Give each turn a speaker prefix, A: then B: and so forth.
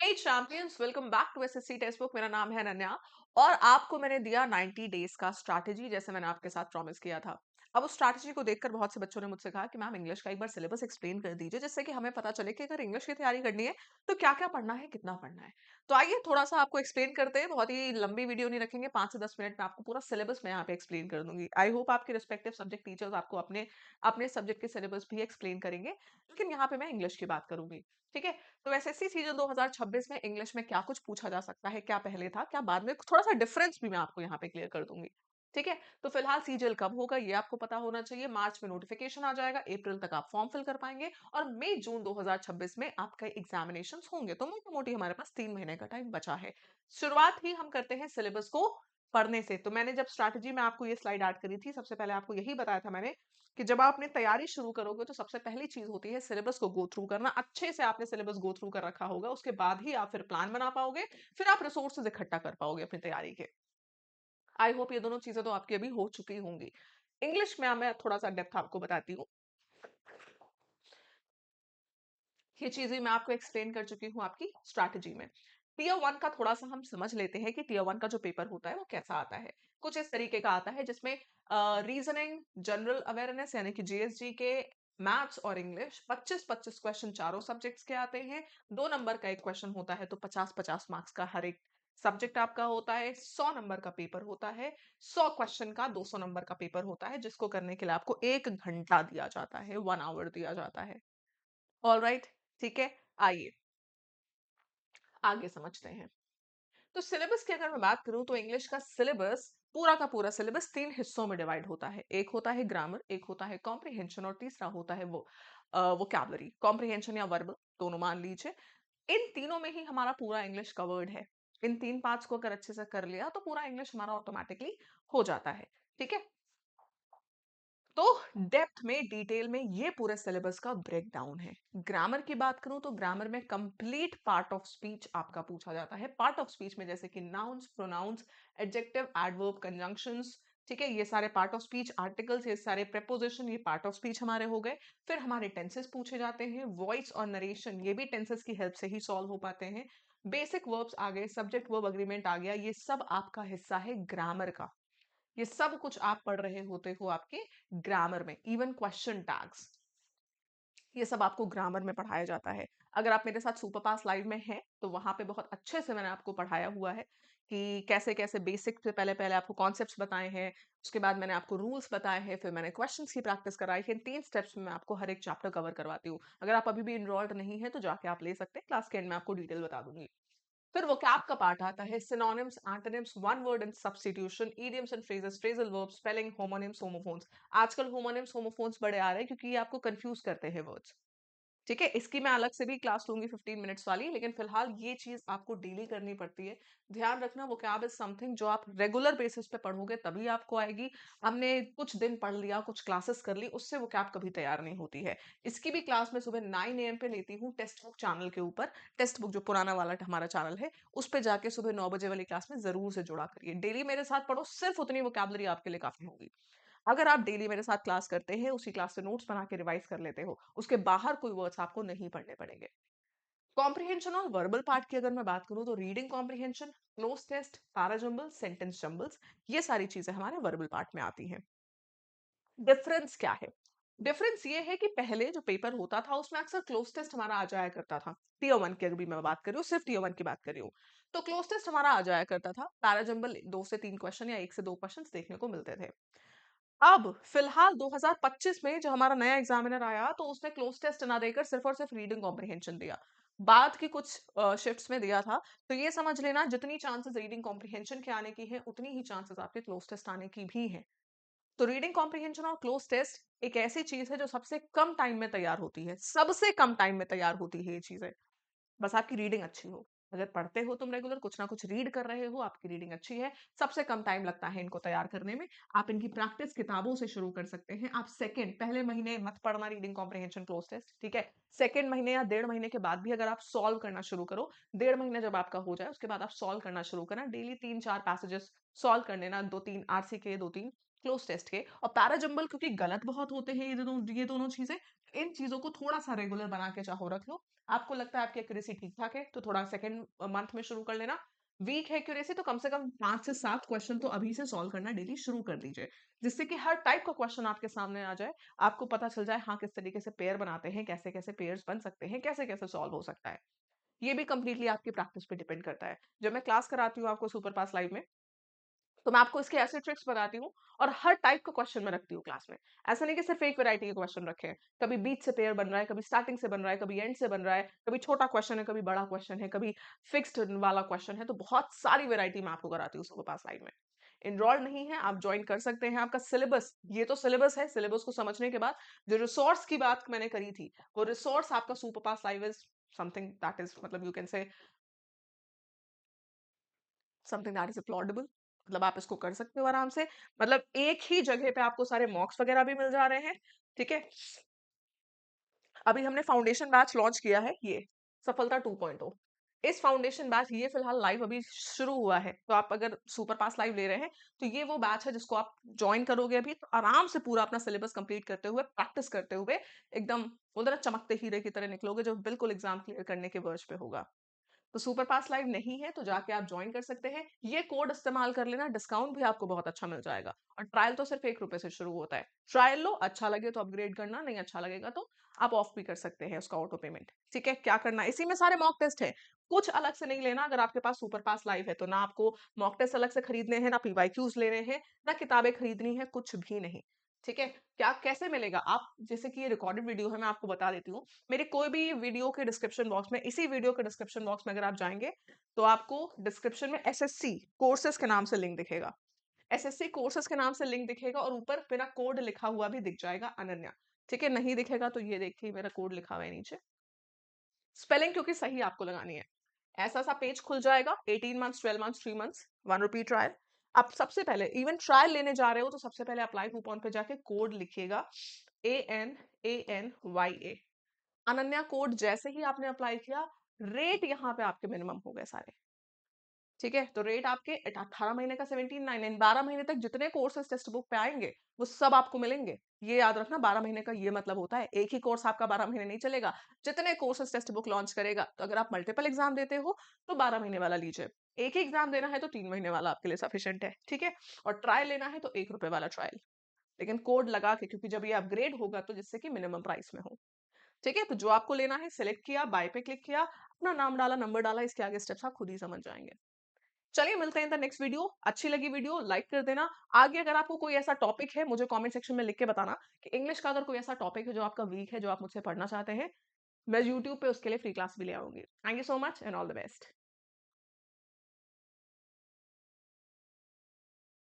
A: Hey champions, welcome back to SSC textbook. मेरा नाम है अनन्या और आपको मैंने दिया 90 डेज का स्ट्रैटेजी, जैसे मैंने आपके साथ प्रॉमिस किया था। अब उस स्ट्रैटेजी को देखकर बहुत से बच्चों ने मुझसे कहा कि मैम इंग्लिश का एक बार सिलेबस एक्सप्लेन कर दीजिए, जिससे कि हमें पता चले कि अगर इंग्लिश की तैयारी करनी है तो क्या क्या पढ़ना है, कितना पढ़ना है। तो आइए थोड़ा सा आपको एक्सप्लेन करते हैं। बहुत ही लंबी वीडियो नहीं रखेंगे, 5 से 10 मिनट में आपको पूरा सिलेबस मैं यहाँ पे एक्सप्लेन कर दूंगी। आई होप आपके रिस्पेक्टिव सब्जेक्ट टीचर्स आपको अपने अपने सब्जेक्ट के सिलेबस भी एक्सप्लेन करेंगे, लेकिन यहाँ पे मैं इंग्लिश की बात करूंगी। ठीक है। तो एसएससी सीजन 2026 में इंग्लिश में क्या कुछ पूछा जा सकता है, क्या पहले था, क्या बाद में, थोड़ा सा डिफरेंस भी मैं आपको यहाँ पे क्लियर कर दूंगी। ठीक है। तो फिलहाल सीजीएल कब होगा ये आपको पता होना चाहिए। मार्च में नोटिफिकेशन आ जाएगा, अप्रैल तक आप फॉर्म फिल कर पाएंगे और मई जून 2026 में आपका एग्जामिनेशन होंगे। तो मोटी मोटी हमारे पास 3 महीने का टाइम बचा है। शुरुआत ही हम करते हैं सिलेबस को पढ़ने से। तो मैंने जब स्ट्रैटेजी में आपको ये स्लाइड ऐड करी थी, सबसे पहले आपको यही बताया था मैंने कि जब आप अपनी तैयारी शुरू करोगे तो सबसे पहली चीज होती है सिलेबस को गो थ्रू करना। अच्छे से आपने सिलेबस गो थ्रू कर रखा होगा, उसके बाद ही आप फिर प्लान बना पाओगे, फिर आप रिसोर्सेज इकट्ठा कर पाओगे अपनी तैयारी के। आई होप ये दोनों चीजें तो आपकी अभी हो चुकी होंगी। इंग्लिश में मैं थोड़ा सा डेप्थ आपको बताती हूँ। ये चीजें मैं आपको एक्सप्लेन कर चुकी हूँ आपकी स्ट्रैटेजी में। टीयर 1 का थोड़ा सा हम समझ लेते हैं कि टीयर 1 का जो पेपर होता है वो कैसा आता है। कुछ इस तरीके का आता है जिसमें रीजनिंग, जनरल अवेयरनेस यानी कि जीएसजी के, मैथ्स और इंग्लिश 25-25 क्वेश्चन चारों सब्जेक्ट्स के आते हैं। 2 नंबर का एक क्वेश्चन होता है, तो 50-50 मार्क्स का हर एक सब्जेक्ट आपका होता है। 100 नंबर का पेपर होता है। 100 क्वेश्चन का 200 नंबर का पेपर होता है, जिसको करने के लिए आपको 1 घंटा दिया जाता है, 1 आवर दिया जाता है। All right. ठीक है। आइए आगे समझते हैं। तो सिलेबस की अगर मैं बात करूं तो इंग्लिश का सिलेबस, पूरा का पूरा सिलेबस 3 हिस्सों में डिवाइड होता है। एक होता है ग्रामर, एक होता है कॉम्प्रिहेंशन और तीसरा होता है वो वोकैबुलरी, कॉम्प्रिहेंशन या वर्बल दोनों मान लीजिए। इन तीनों में ही हमारा पूरा इंग्लिश कवर्ड है। इन 3 पार्ट्स को अगर अच्छे से कर लिया तो पूरा इंग्लिश हमारा ऑटोमेटिकली हो जाता है। ठीक है। तो डेप्थ में, डिटेल में ये पूरे सिलेबस का ब्रेक डाउन है। ग्रामर की बात करूं तो ग्रामर में कंप्लीट पार्ट ऑफ स्पीच आपका पूछा जाता है। पार्ट ऑफ स्पीच में जैसे कि nouns, pronouns, adjective, adverb, conjunctions, ठीक है, ये सारे पार्ट ऑफ स्पीच, आर्टिकल्स, ये सारे प्रेपोजिशन, ये पार्ट ऑफ स्पीच हमारे हो गए। फिर हमारे टेंसेस पूछे जाते हैं। वॉइस और नरेशन ये भी टेंसेस की हेल्प से ही सॉल्व हो पाते हैं। बेसिक वर्ब्स आ गए, सब्जेक्ट वर्ब अग्रीमेंट आ गया, ये सब आपका हिस्सा है ग्रामर का। ये सब कुछ आप पढ़ रहे होते हो आपके ग्रामर में। इवन क्वेश्चन टैग्स, ये सब आपको ग्रामर में पढ़ाया जाता है। अगर आप मेरे साथ सुपर पास लाइव में हैं तो वहां पे बहुत अच्छे से मैंने आपको पढ़ाया हुआ है कि कैसे कैसे बेसिक से पहले पहले आपको कॉन्सेप्ट्स बताए हैं, उसके बाद मैंने आपको रूल्स बताए हैं, फिर मैंने क्वेश्चंस की प्रैक्टिस कराई है। 3 स्टेप्स में मैं आपको हर एक चैप्टर कवर करवाती हूँ। अगर आप अभी भी इनरोल्ड नहीं है तो जाके आप ले सकते हैं, क्लास के एंड में आपको डिटेल बता दूंगी। फिर वोकैब का पार्ट आता है, synonyms, antonyms, one word and substitution, idioms and phrases, phrasal verbs, spelling, homonyms, homophones. आजकल होमोनिम्स होमोफोन्स बड़े आ रहे हैं क्योंकि ये आपको कंफ्यूज करते हैं वर्ड्स। ठीक है। इसकी मैं अलग से भी क्लास लूंगी 15 मिनट्स वाली, लेकिन फिलहाल ये चीज आपको डेली करनी पड़ती है। ध्यान रखना, वो कैब इज समथिंग जो आप रेगुलर बेसिस पे पढ़ोगे तभी आपको आएगी। हमने कुछ दिन पढ़ लिया, कुछ क्लासेस कर ली, उससे वो कैब कभी तैयार नहीं होती है। इसकी भी क्लास मैं सुबह 9 AM पे लेती हूँ, टेक्स्ट बुक चैनल के ऊपर। टेक्स्ट बुक जो पुराना वाला हमारा चैनल है, उस पे जाके सुबह 9 बजे वाली क्लास में जरूर से जुड़ा करिए। डेली मेरे साथ पढ़ो, सिर्फ उतनी वोकैबुलरी आपके लिए काफी होगी। अगर आप डेली मेरे साथ क्लास करते हैं, उसी क्लास से नोट्स बना के रिवाइज कर लेते हो, उसके बाहर कोई वर्ड्स आपको नहीं पढ़ने पड़ेंगे। कॉम्प्रिहेंशन और वर्बल पार्ट की अगर मैं बात करूं तो reading comprehension, cloze test, para jumble, sentence jumbles, ये सारी चीजें हमारे वर्बल पार्ट में आती हैं। डिफरेंस क्या है? डिफरेंस ये है कि पहले जो पेपर होता था उसमें अक्सर क्लोज टेस्ट हमारा आ जाया करता था। टीयर 1 की अगर भी मैं बात कर रही हूँ, सिर्फ टीयर 1 की बात कर रही हूँ, तो क्लोज टेस्ट हमारा आ जाया करता था। पैरा जंबल 2 से 3 क्वेश्चन या 1 से 2 क्वेश्चन देखने को मिलते थे। अब फिलहाल 2025 में जो हमारा नया एग्जामिनर आया तो उसने क्लोज टेस्ट ना देकर सिर्फ और सिर्फ रीडिंग कॉम्प्रिहेंशन दिया। बाद की कुछ शिफ्ट्स में दिया था। तो ये समझ लेना, जितनी चांसेस रीडिंग कॉम्प्रिहेंशन के आने की है, उतनी ही चांसेस आपके क्लोज टेस्ट आने की भी है। तो रीडिंग कॉम्प्रिहेंशन और क्लोज टेस्ट एक ऐसी चीज है जो सबसे कम टाइम में तैयार होती है, सबसे कम टाइम में तैयार होती है ये चीजें। बस आपकी रीडिंग अच्छी हो। अगर पढ़ते हो तुम रेगुलर, कुछ ना कुछ रीड कर रहे हो, आपकी रीडिंग अच्छी है, सबसे कम टाइम लगता है इनको तैयार करने में। आप इनकी प्रैक्टिस किताबों से शुरू कर सकते हैं। आप सेकंड, पहले महीने मत पढ़ना रीडिंग कॉम्प्रिहेंशन क्लोज टेस्ट, ठीक है। सेकंड महीने या 1.5 महीने के बाद भी अगर आप सॉल्व करना शुरू करो, 1.5 महीना जब आपका हो जाए उसके बाद आप सॉल्व करना शुरू करना। डेली 3-4 पैसेजेस सॉल्व कर लेना, 2-3 आरसी के, 2-3 क्लोज टेस्ट के। और पैराजंबल क्योंकि गलत बहुत होते हैं ये दोनों चीजें, इन चीजों को थोड़ा सा रेगुलर बना के चाहो रख लो। आपको लगता है आपकी एक्यूरेसी ठीक ठाक है तो थोड़ा सेकंड मंथ में शुरू कर लेना। वीक है एक्यूरेसी तो कम से कम 5 से 7 क्वेश्चन तो अभी से सॉल्व करना डेली शुरू कर दीजिए, जिससे कि हर टाइप का क्वेश्चन आपके सामने आ जाए। आपको पता चल जाए हाँ किस तरीके से पेयर बनाते हैं, कैसे कैसे पेयर्स बन सकते हैं, कैसे कैसे सॉल्व हो सकता है। ये भी कंप्लीटली आपकी प्रैक्टिस पे डिपेंड करता है। जब मैं क्लास कराती हूँ आपको सुपर पास लाइव में, तो मैं आपको इसके ऐसे ट्रिक्स बताती हूँ और हर टाइप का क्वेश्चन मैं रखती हूँ क्लास में। ऐसा नहीं कि सिर्फ एक वैरायटी के क्वेश्चन रखे हैं। कभी बीच से पेयर बन रहा है, कभी स्टार्टिंग से बन रहा है, कभी एंड से बन रहा है, कभी छोटा क्वेश्चन है, कभी बड़ा क्वेश्चन है, कभी फिक्स्ड वाला क्वेश्चन है। तो बहुत सारी वैरायटी मैं आपको कराती हूँ सुपर पास लाइव में। इनरोल नहीं है आप ज्वाइन कर सकते हैं। आपका सिलेबस, ये तो सिलेबस है, सिलेबस को समझने के बाद जो रिसोर्स की बात मैंने करी थी, वो रिसोर्स आपका super pass live is something that is, मतलब you can say something that is uploadable. मतलब आप इसको कर सकते हो आराम से। मतलब एक ही जगह पे आपको सारे मॉक्स वगैरह भी मिल जा रहे हैं। ठीक है, अभी हमने फाउंडेशन बैच लॉन्च किया है, ये सफलता 2.0। इस फाउंडेशन बैच ये फिलहाल लाइव अभी शुरू हुआ है, तो आप अगर सुपर पास लाइव ले रहे हैं तो ये वो बैच है जिसको आप ज्वाइन करोगे अभी तो आराम से पूरा अपना सिलेबस कंप्लीट करते हुए, प्रैक्टिस करते हुए एकदम बोलते ना चमकते हीरे की तरह निकलोगे, जो बिल्कुल एग्जाम क्लियर करने के वर्ज पे होगा। तो सुपर पास लाइव नहीं है तो जाके आप ज्वाइन कर सकते हैं। ये कोड इस्तेमाल कर लेना, डिस्काउंट भी आपको बहुत अच्छा मिल जाएगा। और ट्रायल तो सिर्फ 1 रुपए से शुरू होता है। ट्रायल लो, अच्छा लगे तो अपग्रेड करना, नहीं अच्छा लगेगा तो आप ऑफ भी कर सकते हैं उसका ऑटो पेमेंट। ठीक है, क्या करना है, इसी में सारे मॉक टेस्ट है, कुछ अलग से नहीं लेना। अगर आपके पास सुपर पास लाइव है तो ना आपको मॉक टेस्ट अलग से खरीदने हैं, ना पीवाईक्यूज लेने हैं, ना किताबें खरीदनी है, कुछ भी नहीं। ठीक है, क्या कैसे मिलेगा, आप जैसे कि ये रिकॉर्डेड वीडियो है, मैं आपको बता देती हूँ। मेरे कोई भी वीडियो के डिस्क्रिप्शन बॉक्स में, इसी वीडियो के डिस्क्रिप्शन बॉक्स में अगर आप जाएंगे तो आपको डिस्क्रिप्शन में एसएससी कोर्सेज के नाम से लिंक दिखेगा। एसएससी कोर्सेज के नाम से लिंक दिखेगा और ऊपर मेरा कोड लिखा हुआ भी दिख जाएगा, अनन्या। ठीक है, नहीं दिखेगा तो ये देखिए मेरा कोड लिखा हुआ है नीचे। स्पेलिंग क्योंकि सही आपको लगानी है। ऐसा सा पेज खुल जाएगा, 18 मंथ्स, 12 मंथ्स, 3 मंथ्स, 1 रुपी ट्रायल। आप सबसे पहले इवन ट्रायल लेने जा रहे हो तो सबसे पहले अप्लाई कूपन पे जाके कोड लिखिएगा, ANANYA, अनन्या कोड। जैसे ही आपने अप्लाई किया, रेट यहाँ पे आपके मिनिमम हो गए सारे। ठीक है, तो रेट आपके 18 महीने का 17,999, 12 महीने तक जितने कोर्सेज टेक्स्ट बुक पे आएंगे वो सब आपको मिलेंगे। ये याद रखना, 12 महीने का ये मतलब होता है एक ही कोर्स आपका 12 महीने नहीं चलेगा। जितने कोर्सेज टेक्स्ट बुक लॉन्च करेगा, तो अगर आप मल्टीपल एग्जाम देते हो तो 12 महीने वाला लीजिए। एक ही एग्जाम देना है तो 3 महीने वाला आपके लिए सफिशियंट है। ठीक है, और ट्रायल लेना है तो 1 रुपए वाला ट्रायल, लेकिन कोड लगा के, क्योंकि जब ये अपग्रेड होगा तो जिससे कि मिनिमम प्राइस में हो। ठीक है, तो जो आपको लेना है सिलेक्ट किया, बाय पे क्लिक किया, अपना नाम डाला, नंबर डाला, इसके आगे स्टेप्स आप खुद ही समझ जाएंगे। चलिए मिलते हैं इन द नेक्स्ट वीडियो। अच्छी लगी वीडियो लाइक कर देना। आगे अगर आपको कोई ऐसा टॉपिक है, मुझे कमेंट सेक्शन में लिख के बताना कि इंग्लिश का अगर कोई ऐसा टॉपिक है जो आपका वीक है, जो आप मुझसे पढ़ना चाहते हैं, मैं यूट्यूब पे उसके लिए फ्री क्लास भी ले आऊंगी। Thank you so much and all the best.